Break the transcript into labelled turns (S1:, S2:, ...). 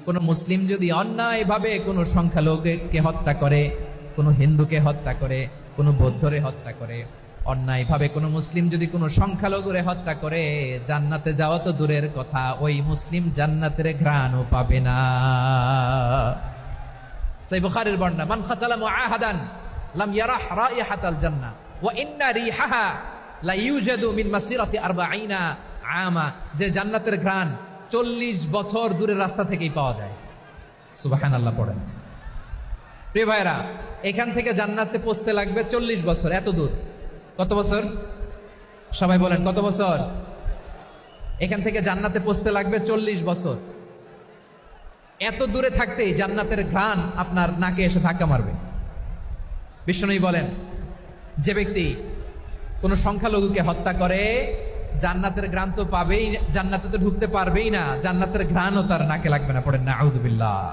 S1: কোন মুসলিম যদি অন্যায়ভাবে কোনো সংখ্যালঘুকে হত্যা করে, কোনো হিন্দুকে হত্যা করে, কোনো বৌদ্ধরে হত্যা করে, অন্যায়ভাবে কোনো মুসলিম যদি কোনো সংখ্যালঘুরে হত্যা করে, জান্নাতে যাওয়া তো দূরের কথা, ওই মুসলিম জান্নাতের ঘ্রাণও পাবে না। সহিহ বুখারীর বর্ণনা, মান খাতালা মুআহাদান লাম ইয়ারাহ রাইহাতাল জান্নাহ ওয়া ইন্না রিহাহা লা ইউজাদু মিন মাসিরাতি 40 আমা। যে জান্নাতের ঘ্রাণ 40 বছর দূরের রাস্তা থেকেই পাওয়া যায়। সুবহানাল্লাহ পড়েন। প্রিয় ভাইরা, এখান থেকে জান্নাতে পৌঁছতে লাগবে 40 বছর। এত দূর। কত বছর? সবাই বলেন কত বছর? এখান থেকে জান্নাতে পৌঁছতে লাগবে 40 বছর। এত দূরে থাকতেই জান্নাতের ঘ্রাণ আপনার নাকে এসে ধাক্কা মারবে। বিষ্ণুই বলেন, যে ব্যক্তি কোন সংখ্যালঘুকে হত্যা করে জান্নাতের ঘ্রাণ তো পাবেই, জান্নাতে তো ঢুকতে পারবেই না, জান্নাতের ঘ্রাণও তার নাকে লাগবে না। পড়েন না আউযুবিল্লাহ।